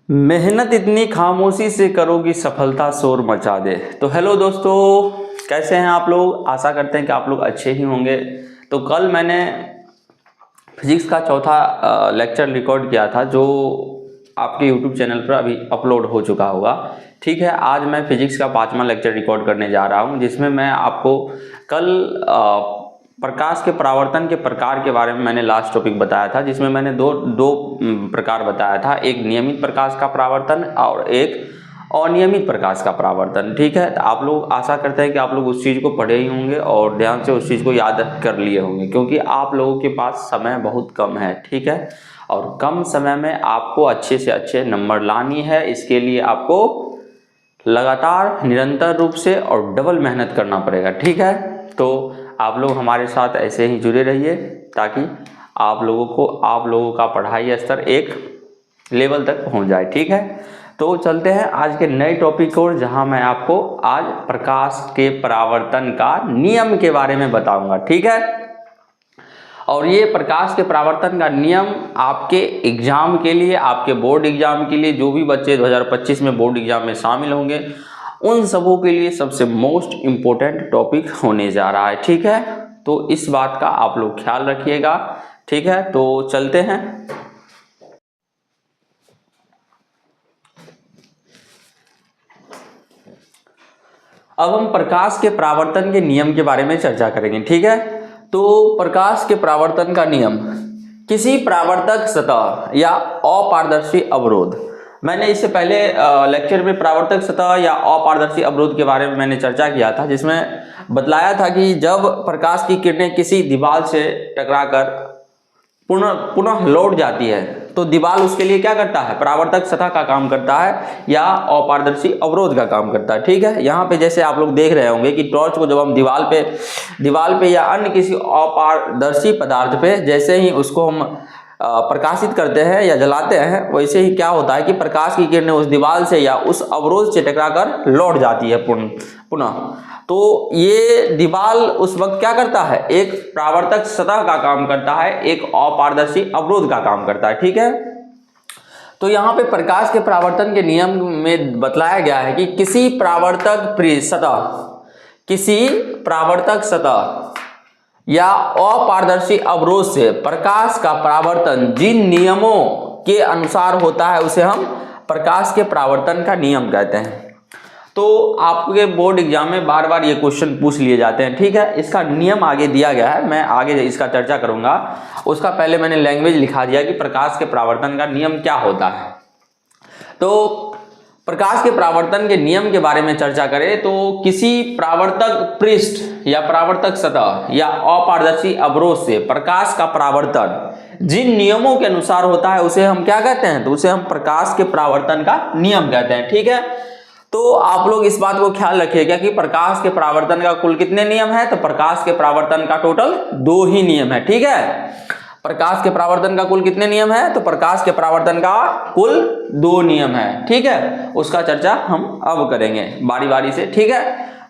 मेहनत इतनी खामोशी से करोगी सफलता शोर मचा दे। तो हेलो दोस्तों, कैसे हैं आप लोग। आशा करते हैं कि आप लोग अच्छे ही होंगे। तो कल मैंने फिजिक्स का चौथा लेक्चर रिकॉर्ड किया था, जो आपके यूट्यूब चैनल पर अभी अपलोड हो चुका होगा। ठीक है, आज मैं फिजिक्स का 5वां लेक्चर रिकॉर्ड करने जा रहा हूं, जिसमें मैं आपको कल प्रकाश के परावर्तन के प्रकार के बारे में मैंने लास्ट टॉपिक बताया था, जिसमें मैंने दो प्रकार बताया था। एक नियमित प्रकाश का परावर्तन और एक अनियमित प्रकाश का परावर्तन। ठीक है, तो आप लोग आशा करते हैं कि आप लोग उस चीज़ को पढ़े ही होंगे और ध्यान से उस चीज़ को याद कर लिए होंगे, क्योंकि आप लोगों के पास समय बहुत कम है। ठीक है, और कम समय में आपको अच्छे से अच्छे नंबर लानी है। इसके लिए आपको लगातार निरंतर रूप से और डबल मेहनत करना पड़ेगा। ठीक है, तो आप लोग हमारे साथ ऐसे ही जुड़े रहिए, ताकि आप लोगों का पढ़ाई स्तर एक लेवल तक पहुंच जाए। ठीक है, तो चलते हैं आज के नए टॉपिक को, जहां मैं आपको आज प्रकाश के परावर्तन का नियम के बारे में बताऊंगा। ठीक है, और ये प्रकाश के परावर्तन का नियम आपके एग्जाम के लिए, आपके बोर्ड एग्जाम के लिए, जो भी बच्चे 2025 में बोर्ड एग्जाम में शामिल होंगे, उन सबों के लिए सबसे मोस्ट इम्पोर्टेंट टॉपिक होने जा रहा है। ठीक है, तो इस बात का आप लोग ख्याल रखिएगा। ठीक है, तो चलते हैं। अब हम प्रकाश के परावर्तन के नियम के बारे में चर्चा करेंगे। ठीक है, तो प्रकाश के परावर्तन का नियम, किसी परावर्तक सतह या अपारदर्शी अवरोध। मैंने इससे पहले लेक्चर में परावर्तक सतह या अपारदर्शी अवरोध के बारे में मैंने चर्चा किया था, जिसमें बतलाया था कि जब प्रकाश की किरणें किसी दीवार से टकराकर पुनः लौट जाती है, तो दीवार उसके लिए क्या करता है, परावर्तक सतह का काम करता है या अपारदर्शी अवरोध का काम करता है। ठीक है, यहाँ पे जैसे आप लोग देख रहे होंगे कि टॉर्च को जब हम दीवार पे या अन्य किसी अपारदर्शी पदार्थ पे जैसे ही उसको हम प्रकाशित करते हैं या जलाते हैं, वैसे ही क्या होता है कि प्रकाश की किरणें उस दीवार से या उस अवरोध से टकराकर लौट जाती है पुनः। तो ये दीवार उस वक्त क्या करता है, एक परावर्तक सतह का काम करता है, एक अपारदर्शी अवरोध का काम करता है। ठीक है, तो यहाँ पे प्रकाश के परावर्तन के नियम में बतलाया गया है कि किसी परावर्तक सतह या अपारदर्शी अवरोध से प्रकाश का परावर्तन जिन नियमों के अनुसार होता है, उसे हम प्रकाश के परावर्तन का नियम कहते हैं। तो आपके बोर्ड एग्जाम में बार बार ये क्वेश्चन पूछ लिए जाते हैं। ठीक है, इसका नियम आगे दिया गया है, मैं आगे इसका चर्चा करूंगा। उसका पहले मैंने लैंग्वेज लिखा दिया कि प्रकाश के परावर्तन का नियम क्या होता है। तो प्रकाश के परावर्तन के नियम के बारे में चर्चा करें तो किसी परावर्तक पृष्ठ या परावर्तक सतह या अपारदर्शी अवरोध से प्रकाश का परावर्तन जिन नियमों के अनुसार होता है, उसे हम क्या कहते हैं, तो उसे हम प्रकाश के परावर्तन का नियम कहते हैं। ठीक है, तो आप लोग इस बात को ख्याल रखिएगा कि प्रकाश के परावर्तन का कुल कितने नियम है, तो प्रकाश के परावर्तन का टोटल 2 ही नियम है। ठीक है, प्रकाश के परावर्तन का कुल कितने नियम है, तो प्रकाश के परावर्तन का कुल 2 नियम है। ठीक है, उसका चर्चा हम अब करेंगे बारी बारी से। ठीक है,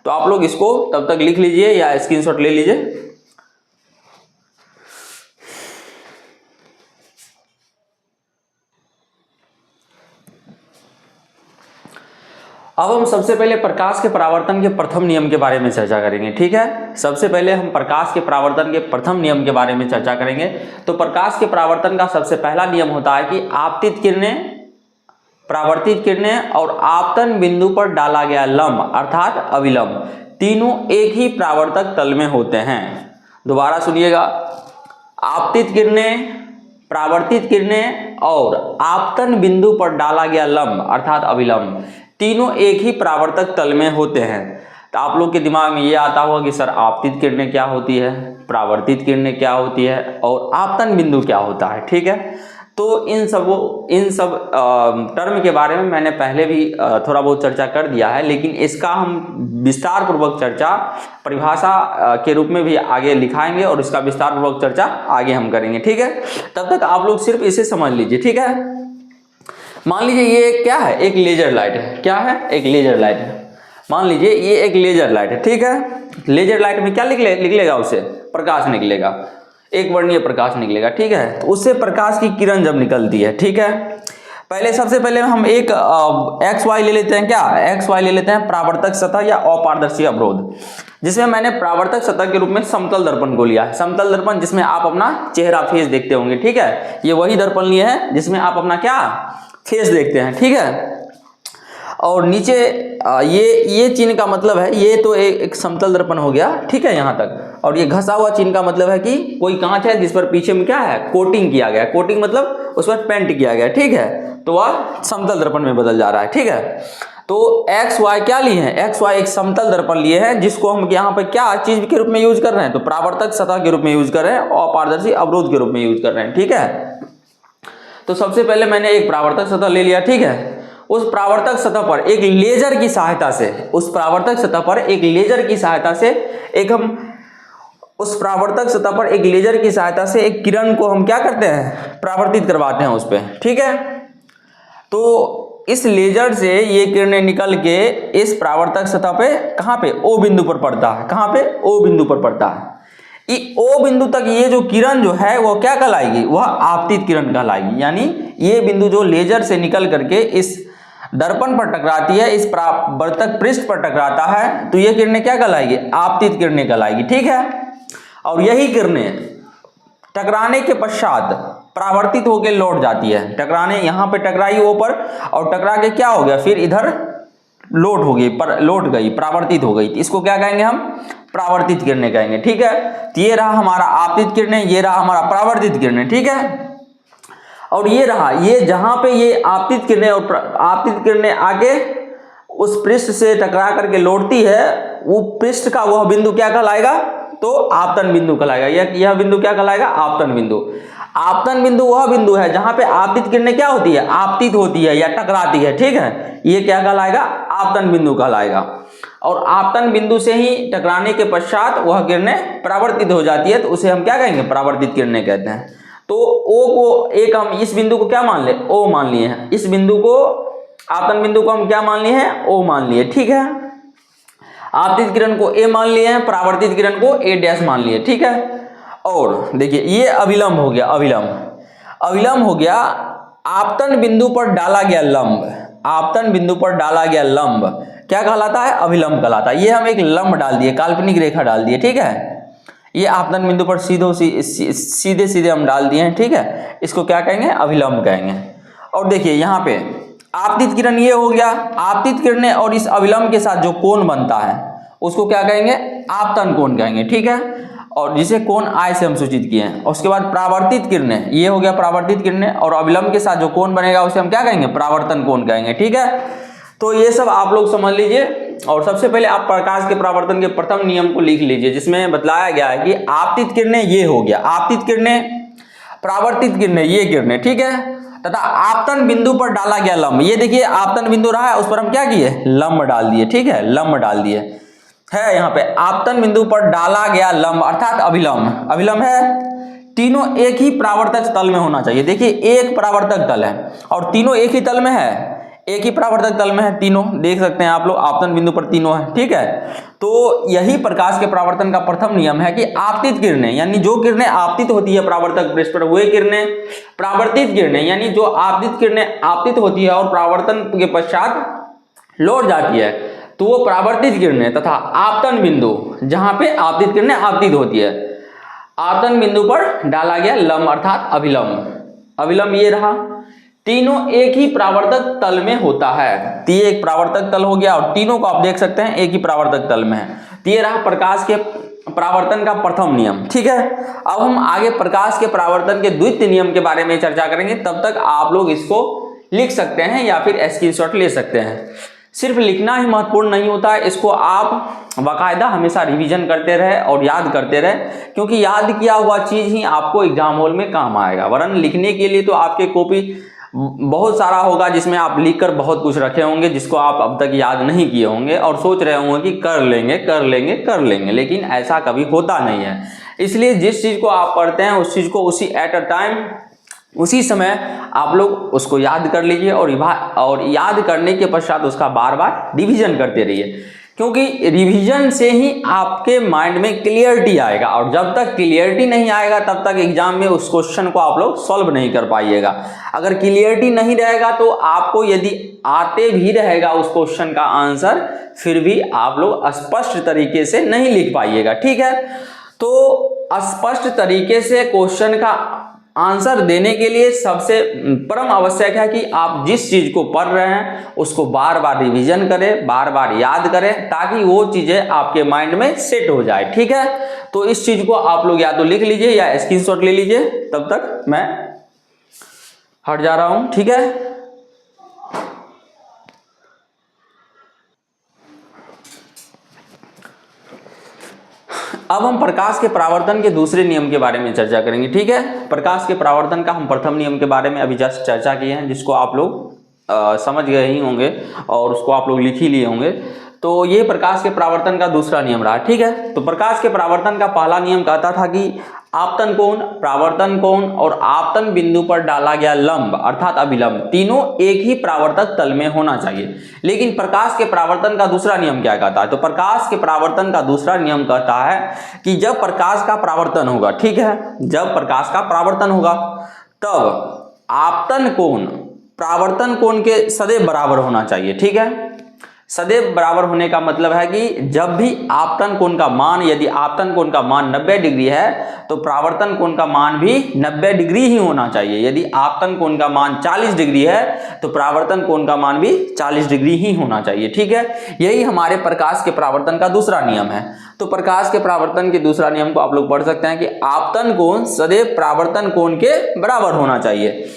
तो आप लोग इसको तब तक लिख लीजिए या स्क्रीनशॉट ले लीजिए। अब हम सबसे पहले प्रकाश के परावर्तन के प्रथम नियम के बारे में चर्चा करेंगे। ठीक है, सबसे पहले हम प्रकाश के परावर्तन के प्रथम नियम के बारे में चर्चा करेंगे। तो प्रकाश के परावर्तन का सबसे पहला नियम होता है कि आपतित किरणें, परावर्तित किरणें और आपतन बिंदु पर डाला गया लंब अर्थात अभिलंब, तीनों एक ही परावर्तक तल में होते हैं। दोबारा सुनिएगा, आपतित किरणें, परावर्तित किरणें और आपतन बिंदु पर डाला गया लंब अर्थात अभिलंब, तीनों एक ही परावर्तक तल में होते हैं। तो आप लोग के दिमाग में ये आता होगा कि सर आपतित किरणें क्या होती है, परावर्तित किरणें क्या होती है और आपतन बिंदु क्या होता है। ठीक है, तो इन सब टर्म के बारे में मैंने पहले भी थोड़ा बहुत चर्चा कर दिया है, लेकिन इसका हम विस्तार पूर्वक चर्चा परिभाषा के रूप में भी आगे लिखाएंगे और इसका विस्तार पूर्वक चर्चा आगे हम करेंगे। ठीक है, तब तक आप लोग सिर्फ इसे समझ लीजिए। ठीक है, मान लीजिए ये क्या है, एक लेजर लाइट है। क्या है, एक लेजर लाइट है। मान लीजिए ये एक लेजर लाइट है। ठीक है, लेजर लाइट में क्या निकलेगा, उससे प्रकाश निकलेगा, एक वर्णीय प्रकाश निकलेगा। ठीक है, तो उससे प्रकाश की किरण जब निकलती है, ठीक है, पहले सबसे पहले हम एक एक्स वाई ले लेते हैं, क्या एक्स वाई ले लेते हैं, परावर्तक सतह या अपारदर्शी अवरोध, जिसमें मैंने परावर्तक सतह के रूप में समतल दर्पण को लिया है। समतल दर्पण जिसमें आप अपना चेहरा फेस देखते होंगे, ठीक है, ये वही दर्पण लिए हैं जिसमें आप अपना क्या फेस देखते हैं, ठीक है। और नीचे ये चिन्ह का मतलब है, ये तो एक समतल दर्पण हो गया, ठीक है यहाँ तक। और ये घसा हुआ चिन्ह का मतलब है कि कोई कांच है जिस पर पीछे में क्या है, कोटिंग किया गया। कोटिंग मतलब उस पर पेंट किया गया, ठीक है, तो वह समतल दर्पण में बदल जा रहा है, ठीक है। तो एक्स वाई क्या लिए हैं, एक्स वाई एक समतल दर्पण लिए हैं, जिसको हम यहाँ पे क्या चीज के रूप में यूज कर रहे हैं, तो परावर्तक सतह के रूप में यूज कर रहे हैं और अपारदर्शी अवरोध के रूप में यूज कर रहे हैं, ठीक है। तो सबसे पहले मैंने एक परावर्तक सतह ले लिया, ठीक है। उस परावर्तक सतह पर एक लेजर की सहायता से, उस परावर्तक सतह पर एक लेजर की सहायता से उस परावर्तक सतह पर एक लेजर की सहायता से एक किरण को हम क्या करते हैं, परावर्तित करवाते हैं उस पर, ठीक है। तो इस लेजर से ये किरणें निकल के इस परावर्तक सतह पे कहाँ पे, ओ बिंदु पर पड़ता है, कहाँ पे, ओ बिंदु पर पड़ता है। ओ बिंदु तक ये जो किरण जो है वो क्या कहलाएगी, वह आपतित किरण कहलाएगी। यानी ये बिंदु जो लेजर से निकल करके इस दर्पण पर टकराती है, इस परावर्तक पृष्ठ पर टकराता है, तो ये किरणें क्या कहलाएगी, आपतित किरणें कहलाएगी, ठीक है। और यही किरणें टकराने के पश्चात परावर्तित होकर लौट जाती है। टकराने यहाँ पे टकराई ऊपर और टकरा के क्या हो गया, फिर इधर लौट हो गई, पर लौट गई, परावर्तित हो गई, तो इसको क्या कहेंगे हम, परावर्तित किरणें कहेंगे, ठीक है। तो ये रहा हमारा आपतित किरणें, ये रहा हमारा परावर्तित किरणें, ठीक है। और ये रहा, ये जहां पे ये आपतित किरणें और आपतित किरणें आगे उस पृष्ठ से टकरा करके लौटती है, वो पृष्ठ का वह बिंदु क्या कहलाएगा, तो आपतन बिंदु कहलाएगा। यह बिंदु क्या कहलाएगा, आपतन बिंदु। आपतन बिंदु वह बिंदु है जहां पे आपतित किरणें क्या होती है, आपतित होती है या टकराती है, ठीक है, ये क्या कहलाएगा, आपतन बिंदु कहलाएगा। और आपतन बिंदु से ही टकराने के पश्चात वह किरणें परावर्तित हो जाती है, तो उसे हम क्या कहेंगे, परावर्तित किरणें कहते हैं। तो ओ को एक हम इस बिंदु को क्या मान ले, ओ मान लिए हैं, इस बिंदु को आपतन बिंदु को हम क्या मान लिए हैं, ओ मान लिए, ठीक है। आपतित किरण को ए मान लिए हैं, परावर्तित किरण को ए डैश मान लिए, ठीक है। और देखिए ये अभिलंब हो गया, अभिलंब हो गया, आपतन बिंदु पर डाला गया लंब, आपतन बिंदु पर डाला गया लंब क्या कहलाता है, अभिलंब कहलाता है। ये हम एक लंब डाल दिए, काल्पनिक रेखा डाल दिए, ठीक है। ये आपतन बिंदु पर सीधे सीधे हम डाल दिए हैं, ठीक है, इसको क्या कहेंगे, अभिलंब कहेंगे। और देखिए यहाँ पे आपतित किरण ये हो गया, आपतित किरणें और इस अभिलंब के साथ जो कोण बनता है उसको क्या कहेंगे, आपतन कोण कहेंगे, ठीक है। और जिसे कोण आय से हम सूचित किए हैं। और उसके बाद परावर्तित किरणें, ये हो गया परावर्तित किरणें, और अभिलंब के साथ जो कोण बनेगा उसे हम क्या कहेंगे, परावर्तन कोण कहेंगे, ठीक है। तो ये सब आप लोग समझ लीजिए। और सबसे पहले आप प्रकाश के परावर्तन के प्रथम नियम को लिख लीजिए, जिसमें बतलाया गया है कि आपतित किरणें ये हो गया, आपतित किरणें, परावर्तित किरणें ये किरणें, ठीक है, तथा आपतन बिंदु पर डाला गया लंब, ये देखिए आपतन बिंदु रहा है, उस पर हम क्या किए, लंब डाल दिए, ठीक है, लंब डाल दिए है। यहाँ पे आपतन बिंदु पर डाला गया लंब अर्थात अभिलंब, अभिलंब है, तीनों एक ही परावर्तक तल में होना चाहिए। देखिए एक परावर्तक तल है और तीनों एक ही तल में है, एक ही परावर्तक तल में है, तीनों देख सकते हैं आप लोग, आपतन बिंदु पर तीनों है, ठीक है। तो यही प्रकाश के परावर्तन का प्रथम नियम है कि आपतित किरणें, यानी जो किरणें आपतित होती है परावर्तक पृष्ठ पर, वे किरणें, परावर्तित किरणें यानी जो आपतित किरणें आपतित होती है और परावर्तन के पश्चात लौट जाती है, तो वो परावर्तित किरणें, तथा आपतन बिंदु जहां पे आपतित किरणें आपतित होती है, आपतन बिंदु पर डाला गया लंब अर्थात अभिलंब, अभिलंब ये रहा, तीनों एक ही परावर्तक तल में होता है। तो ये एक परावर्तक तल हो गया और तीनों को आप देख सकते हैं एक ही परावर्तक तल में है। तो ये रहा प्रकाश के परावर्तन का प्रथम नियम, ठीक है। अब हम आगे प्रकाश के परावर्तन के द्वितीय नियम के बारे में चर्चा करेंगे, तब तक आप लोग इसको लिख सकते हैं या फिर स्क्रीनशॉट ले सकते हैं। सिर्फ लिखना ही महत्वपूर्ण नहीं होता है, इसको आप बाकायदा हमेशा रिवीजन करते रहे और याद करते रहे, क्योंकि याद किया हुआ चीज ही आपको एग्जाम हॉल में काम आएगा। वरन लिखने के लिए तो आपके कॉपी बहुत सारा होगा जिसमें आप लिखकर बहुत कुछ रखे होंगे जिसको आप अब तक याद नहीं किए होंगे और सोच रहे होंगे कि कर लेंगे कर लेंगे कर लेंगे, लेकिन ऐसा कभी होता नहीं है। इसलिए जिस चीज़ को आप पढ़ते हैं उस चीज़ को उसी एट अ टाइम उसी समय आप लोग उसको याद कर लीजिए और याद करने के पश्चात उसका बार बार रिवीजन करते रहिए। क्योंकि रिवीजन से ही आपके माइंड में क्लियरिटी आएगा, और जब तक क्लियरिटी नहीं आएगा तब तक एग्जाम में उस क्वेश्चन को आप लोग सॉल्व नहीं कर पाइएगा। अगर क्लियरिटी नहीं रहेगा तो आपको यदि आते भी रहेगा उस क्वेश्चन का आंसर, फिर भी आप लोग स्पष्ट तरीके से नहीं लिख पाइएगा। ठीक है, तो स्पष्ट तरीके से क्वेश्चन का आंसर देने के लिए सबसे परम आवश्यक है कि आप जिस चीज को पढ़ रहे हैं उसको बार बार रिवीजन करें, बार बार याद करें, ताकि वो चीजें आपके माइंड में सेट हो जाए। ठीक है, तो इस चीज को आप लोग या तो लिख लीजिए या स्क्रीनशॉट ले लीजिए। तब तक मैं हट जा रहा हूं। ठीक है, अब हम प्रकाश के परावर्तन के दूसरे नियम के बारे में चर्चा करेंगे। ठीक है, प्रकाश के परावर्तन का हम प्रथम नियम के बारे में अभी जस्ट चर्चा किए हैं, जिसको आप लोग समझ गए ही होंगे और उसको आप लोग लिख ही लिए होंगे। तो ये प्रकाश के परावर्तन का दूसरा नियम रहा। ठीक है, तो प्रकाश के परावर्तन का पहला नियम कहता था कि आपतन कोण, परावर्तन कोण और आपतन बिंदु पर डाला गया लंब अर्थात अभिलंब तीनों एक ही परावर्तक तल में होना चाहिए। लेकिन प्रकाश के परावर्तन का दूसरा नियम क्या कहता है? तो प्रकाश के परावर्तन का दूसरा नियम कहता है कि जब प्रकाश का परावर्तन होगा, ठीक है, जब प्रकाश का परावर्तन होगा तब आपतन कोण परावर्तन कोण के सदैव बराबर होना चाहिए। ठीक है, सदैव बराबर होने का मतलब है कि जब भी आपतन कोण का मान, यदि आपतन कोण का मान 90 डिग्री है तो परावर्तन कोण का मान भी 90 डिग्री ही होना चाहिए। यदि आपतन कोण का मान 40 डिग्री है तो परावर्तन कोण का मान भी 40 डिग्री ही होना चाहिए। ठीक है, यही हमारे प्रकाश के परावर्तन का दूसरा नियम है। तो प्रकाश के परावर्तन के दूसरा नियम को आप लोग पढ़ सकते हैं कि आपतन कोण सदैव परावर्तन कोण के बराबर होना चाहिए।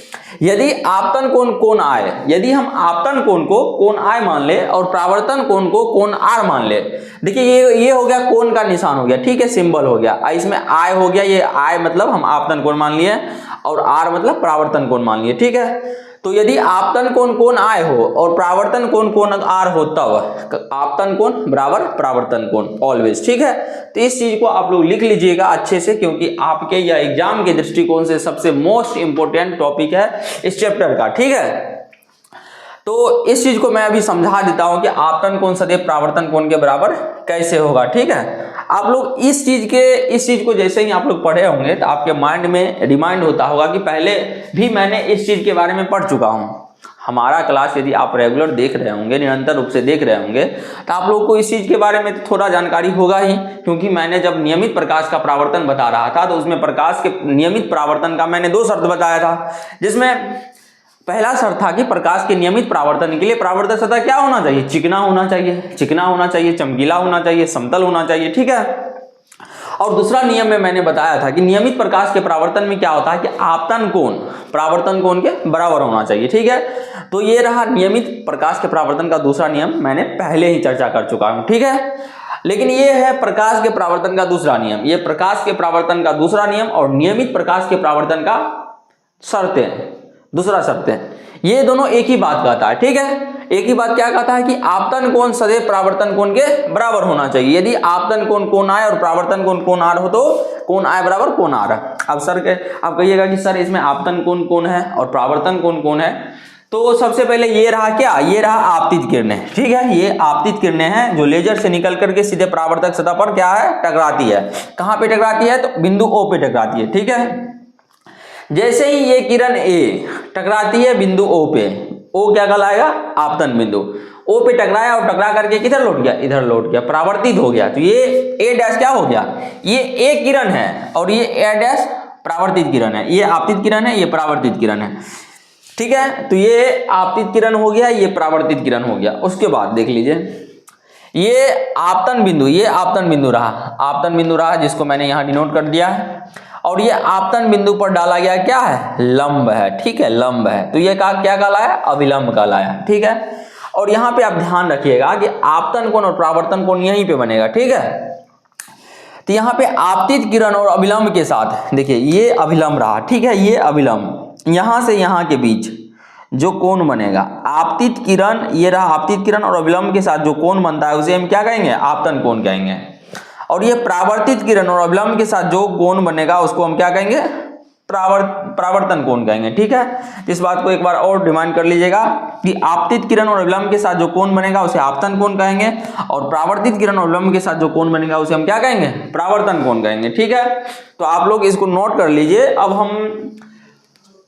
यदि आपतन कोण कोण आय, यदि हम आपतन कोण को कोण आय मान ले और परावर्तन कोण को कोण आर मान ले, देखिए ये हो गया कोण का निशान हो गया। ठीक है, सिंबल हो गया, इसमें आय हो गया, ये आय मतलब हम आपतन कोण मान लिए और आर मतलब परावर्तन कोण मान लिए। ठीक है, तो यदि आपतन कोण कोण आय हो और परावर्तन कोण कोण आर हो तब आपतन कोण बराबर परावर्तन कोण ऑलवेज। ठीक है, तो इस चीज को आप लोग लिख लीजिएगा अच्छे से, क्योंकि आपके या एग्जाम के दृष्टिकोण से सबसे मोस्ट इंपोर्टेंट टॉपिक है इस चैप्टर का। ठीक है, तो इस चीज को मैं अभी समझा देता हूं कि आपतन कोण सदैव परावर्तन कोण के बराबर कैसे होगा। ठीक है, आप लोग इस चीज को जैसे ही आप लोग पढ़े होंगे तो आपके माइंड में रिमाइंड होता होगा कि पहले भी मैंने इस चीज के बारे में पढ़ चुका हूं। हमारा क्लास यदि आप रेगुलर देख रहे होंगे, निरंतर रूप से देख रहे होंगे, तो आप लोग को इस चीज के बारे में तो थोड़ा जानकारी होगा ही, क्योंकि मैंने जब नियमित प्रकाश का परावर्तन बता रहा था तो उसमें प्रकाश के नियमित परावर्तन का मैंने 2 शर्त बताया था, जिसमें पहला शर्त था कि प्रकाश के नियमित परावर्तन के लिए परावर्तक सतह क्या होना चाहिए? चिकना होना चाहिए, चिकना होना चाहिए, चमकीला होना चाहिए, समतल होना चाहिए। ठीक है, और दूसरा नियम में मैंने बताया था कि नियमित प्रकाश के परावर्तन में क्या होता है कि आपतन कोण परावर्तन कोण के बराबर होना चाहिए। ठीक है, तो ये रहा नियमित प्रकाश के परावर्तन का दूसरा नियम, मैंने पहले ही चर्चा कर चुका हूं। ठीक है, लेकिन ये है प्रकाश के परावर्तन का दूसरा नियम, ये प्रकाश के परावर्तन का दूसरा नियम और नियमित प्रकाश के परावर्तन का शर्तें, दूसरा शर्त है, ये दोनों एक ही बात कहता है। ठीक है, एक ही बात क्या कहता है कि आपतन कोण सदैव परावर्तन कोण के बराबर होना चाहिए। यदि आपतन कोण कोण आय और परावर्तन कोण कोण आर हो तो कोण आय बराबर कोण आर। अब सर आप कहिएगा कि सर इसमें आपतन कोण कौन है और परावर्तन कोण कौन है? तो सबसे पहले ये रहा क्या, ये रहा आपतित किरणें। ठीक है, ये आपतित किरणें हैं जो लेजर से निकल करके सीधे परावर्तक सतह पर क्या है, टकराती है। कहां पे टकराती है? तो बिंदु O पे टकराती है। ठीक है, जैसे ही ये किरण A टकराती है बिंदु O पे, O क्या कहलाएगा? आपतन बिंदु। O पे टकराया और टकरा करके किधर लौट गया? इधर लौट गया, परावर्तित हो गया। तो ये A डैश क्या हो गया? ये A किरण है और ये A डैश परावर्तित किरण है। ये आपतित किरण है, ये परावर्तित किरण है। ठीक है, तो ये आपतित किरण हो गया, ये परावर्तित किरण हो गया। उसके बाद देख लीजिए, ये आपतन बिंदु, ये आपतन बिंदु रहा, आपतन बिंदु रहा जिसको मैंने यहाँ डिनोट कर दिया है। और ये आपतन बिंदु पर डाला गया क्या है? लंब है। ठीक है, लंब है, तो ये क्या कहलाया? अभिलंब कहलाया। ठीक है, और यहाँ पे आप ध्यान रखिएगा कि आपतन कोण और परावर्तन कोण यहीं पे बनेगा। ठीक है, तो यहाँ पे आपतित किरण और अभिलंब के साथ देखिए ये अभिलंब रहा। ठीक है, ये अभिलंब यहां से यहां के बीच जो कोण बनेगा, आपतित किरण, ये रहा आपतित किरण और अभिलंब के साथ जो कोण बनता है उसे हम क्या कहेंगे? आपतन कोण कहेंगे। और ये परावर्तित किरण और अभिलंब के साथ जो कोण बनेगा उसको हम क्या कहेंगे? परावर्तन कोण कहेंगे। ठीक है, इस बात को एक बार और रिमाइंड कर लीजिएगा कि आपतित किरण और विलंब के साथ जो कोण बनेगा उसे आपतन कोण कहेंगे, और परावर्तित किरण और विलंब के साथ जो कोण बनेगा उसे हम क्या कहेंगे, परावर्तन कोण कहेंगे। ठीक है, तो आप लोग इसको नोट कर लीजिए। अब हम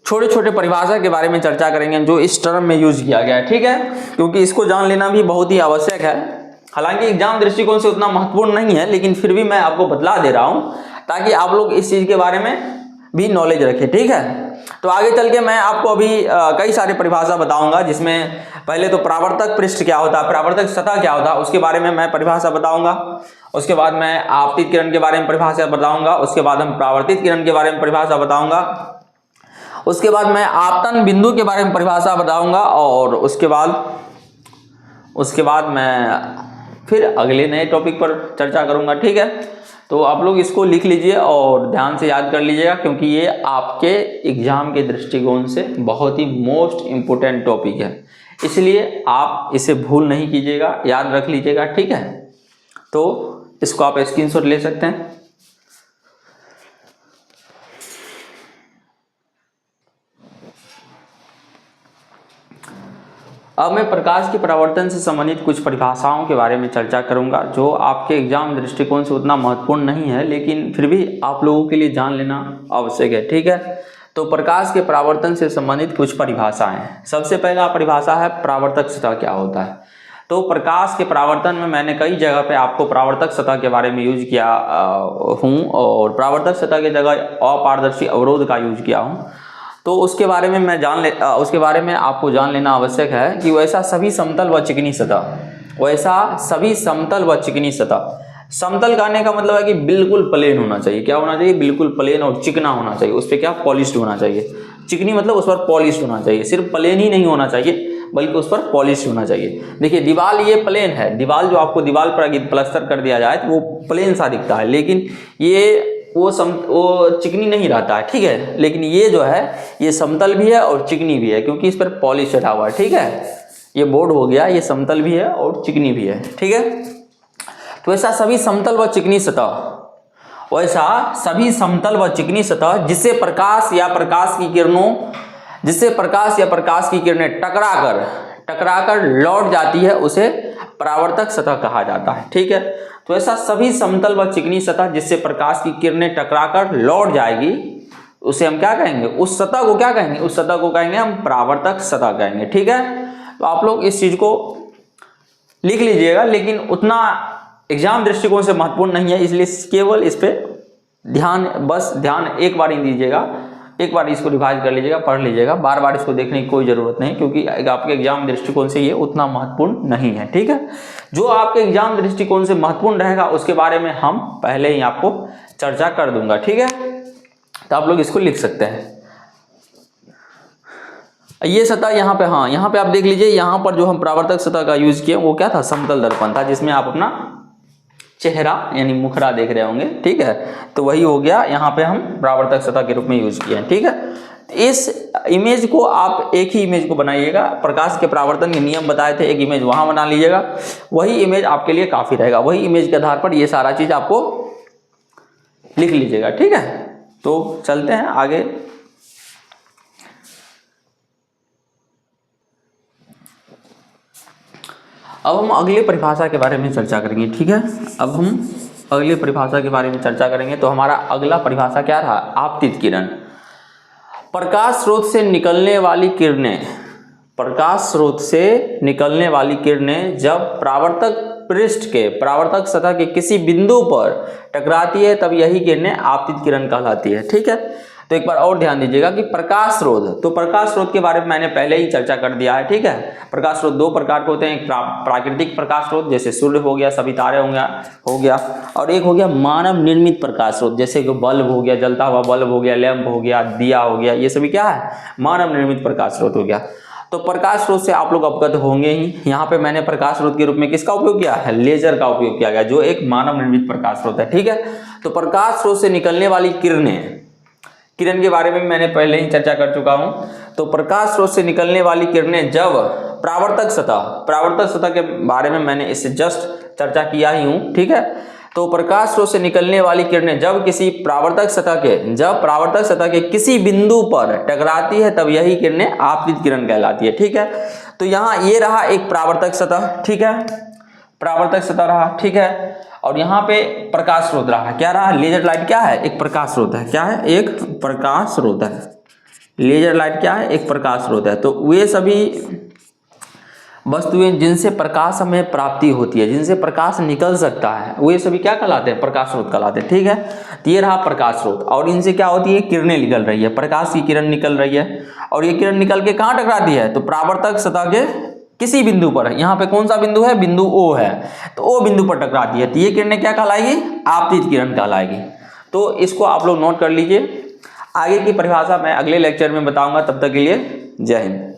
छोटे छोटे परिभाषा के बारे में चर्चा करेंगे जो इस टर्म में यूज किया गया है। ठीक है, क्योंकि इसको जान लेना भी बहुत ही आवश्यक है। हालांकि एग्जाम दृष्टिकोण से उतना महत्वपूर्ण नहीं है, लेकिन फिर भी मैं आपको बतला दे रहा हूं ताकि आप लोग इस चीज के बारे में भी नॉलेज रखें। ठीक है, तो आगे चल के मैं आपको अभी कई सारे परिभाषा बताऊंगा, जिसमें पहले तो परावर्तक पृष्ठ क्या होता है, परावर्तक सतह क्या होता है, उसके बारे में मैं परिभाषा बताऊंगा। उसके बाद मैं आपतित किरण के बारे में परिभाषा बताऊंगा। उसके बाद हम परावर्तित किरण के बारे में परिभाषा बताऊंगा। उसके बाद मैं आपतन बिंदु के बारे में परिभाषा बताऊंगा, और उसके बाद मैं फिर अगले नए टॉपिक पर चर्चा करूंगा। ठीक है, तो आप लोग इसको लिख लीजिए और ध्यान से याद कर लीजिएगा, क्योंकि ये आपके एग्जाम के दृष्टिकोण से बहुत ही मोस्ट इम्पोर्टेंट टॉपिक है, इसलिए आप इसे भूल नहीं कीजिएगा, याद रख लीजिएगा। ठीक है, तो इसको आप स्क्रीनशॉट ले सकते हैं। अब मैं प्रकाश के परावर्तन से संबंधित कुछ परिभाषाओं के बारे में चर्चा करूंगा जो आपके एग्जाम दृष्टिकोण से उतना महत्वपूर्ण नहीं है, लेकिन फिर भी आप लोगों के लिए जान लेना आवश्यक है। ठीक है, तो प्रकाश के परावर्तन से संबंधित कुछ परिभाषाएं। सबसे पहला परिभाषा है परावर्तक सतह क्या होता है। तो प्रकाश के परावर्तन में मैंने कई जगह पे आपको परावर्तक सतह के बारे में यूज किया हूँ, और परावर्तक सतह की जगह अपारदर्शी अवरोध का यूज किया हूँ। तो उसके बारे में उसके बारे में आपको जान लेना आवश्यक है कि वैसा सभी समतल व चिकनी सतह, समतल कहने का मतलब है कि बिल्कुल प्लेन होना चाहिए। क्या होना चाहिए, बिल्कुल प्लेन और चिकना होना चाहिए, उस पर क्या पॉलिश्ड होना चाहिए। चिकनी मतलब उस पर पॉलिश्ड होना चाहिए, सिर्फ प्लेन ही नहीं होना चाहिए बल्कि उस पर पॉलिश होना चाहिए। देखिए दीवार ये प्लेन है, दीवार जो आपको दीवार पर प्लास्टर कर दिया जाए तो वो प्लेन सा दिखता है, लेकिन ये वो चिकनी नहीं रहता है। ठीक है, लेकिन ये जो है ये समतल भी है और चिकनी भी है, क्योंकि इस पर पॉलिश चढ़ा हुआ है। ठीक है, ये बोर्ड हो गया, ये समतल भी है और चिकनी भी है। ठीक है, तो ऐसा सभी समतल व चिकनी सतह जिससे प्रकाश या प्रकाश की किरणें टकराकर लौट जाती है उसे परावर्तक सतह कहा जाता है। ठीक है, तो ऐसा सभी समतल व चिकनी सतह जिससे प्रकाश की किरणें टकराकर लौट जाएगी उसे हम क्या कहेंगे, उस सतह को क्या कहेंगे, उस सतह को कहेंगे हम परावर्तक सतह कहेंगे। ठीक है, तो आप लोग इस चीज को लिख लीजिएगा, लेकिन उतना एग्जाम दृष्टिकोण से महत्वपूर्ण नहीं है, इसलिए केवल इस पे ध्यान एक बार ही दीजिएगा, एक बार इसको रिवाइज कर लीजिएगा, पढ़ लीजिएगा, बार बार इसको देखने की कोई जरूरत नहीं, क्योंकि आपके एग्जाम दृष्टिकोण से ये उतना महत्वपूर्ण नहीं है। ठीक है, जो आपके एग्जाम दृष्टिकोण से महत्वपूर्ण रहेगा उसके बारे में हम पहले ही आपको चर्चा कर दूंगा। ठीक है, तो आप लोग इसको लिख सकते हैं। ये सतह यहाँ पे, हाँ यहाँ पे आप देख लीजिए, यहाँ पर जो हम परावर्तक सतह का यूज किए वो क्या था, समतल दर्पण था, जिसमें आप अपना चेहरा यानी मुखड़ा देख रहे होंगे। ठीक है, तो वही हो गया, यहाँ पे हम परावर्तक सतह के रूप में यूज किए हैं। ठीक है, इस इमेज को आप एक ही इमेज को बनाइएगा, प्रकाश के परावर्तन के नियम बताए थे, एक इमेज वहां बना लीजिएगा, वही इमेज आपके लिए काफी रहेगा, वही इमेज के आधार पर ये सारा चीज आपको लिख लीजिएगा। ठीक है, तो चलते हैं आगे। अब हम अगले परिभाषा के बारे में चर्चा करेंगे। ठीक है, अब हम अगले परिभाषा के बारे में चर्चा करेंगे। तो हमारा अगला परिभाषा क्या था, आपतित किरण। प्रकाश स्रोत से निकलने वाली किरणें जब परावर्तक सतह के किसी बिंदु पर टकराती है तब यही किरणें आपतित किरण कहलाती है। ठीक है, तो एक बार और ध्यान दीजिएगा कि प्रकाश स्रोत के बारे में मैंने पहले ही चर्चा कर दिया है। ठीक है, प्रकाश स्रोत दो प्रकार के होते हैं, एक प्राकृतिक प्रकाश स्रोत जैसे सूर्य हो गया, सभी तारे हो गया, और एक हो गया मानव निर्मित प्रकाश स्रोत जैसे कि बल्ब हो गया, जलता हुआ बल्ब हो गया, लैंप हो गया, दिया हो गया, ये सभी क्या है, मानव निर्मित प्रकाश स्रोत हो गया। तो प्रकाश स्रोत से आप लोग अवगत होंगे ही। यहाँ पे मैंने प्रकाश स्रोत के रूप में किसका उपयोग किया है, लेजर का उपयोग किया गया, जो एक मानव निर्मित प्रकाश स्रोत है। ठीक है, तो प्रकाश स्रोत से निकलने वाली किरण के बारे में मैंने पहले ही चर्चा कर चुका हूं। तो प्रकाश स्रोत से निकलने वाली किरणें जब परावर्तक सतह के बारे में मैंने इससे जस्ट चर्चा किया ही हूं। ठीक है, तो प्रकाश स्रोत से निकलने वाली किरणें जब परावर्तक सतह के किसी बिंदु पर टकराती है तब यही किरणें आपतित किरण कहलाती है। ठीक है, तो यहाँ ये रहा एक परावर्तक सतह, ठीक है, परावर्तक सतह रहा, ठीक है, और यहाँ पे प्रकाश स्रोत रहा, क्या रहा, लेजर लाइट क्या है, एक प्रकाश स्रोत है, क्या है, एक प्रकाश स्रोत है। लेजर लाइट क्या है, एक प्रकाश स्रोत है। तो वे सभी वस्तुएं जिनसे प्रकाश हमें प्राप्ति होती है, जिनसे प्रकाश निकल सकता है, वे सभी क्या कहलाते हैं, प्रकाश स्रोत कहलाते हैं। ठीक है, तो ये रहा प्रकाश स्रोत, और इनसे क्या होती है, किरणें निकल रही है, प्रकाश की किरण निकल रही है, और ये किरण निकल के कहाँ टकराती है, तो परावर्तक सतह के किसी बिंदु पर, यहाँ पे कौन सा बिंदु है, बिंदु O है, तो O बिंदु पर टकराती है, तो ये किरणें क्या कहलाएगी, आपतित किरण कहलाएगी। तो इसको आप लोग नोट कर लीजिए। आगे की परिभाषा मैं अगले लेक्चर में बताऊंगा, तब तक के लिए जय हिंद।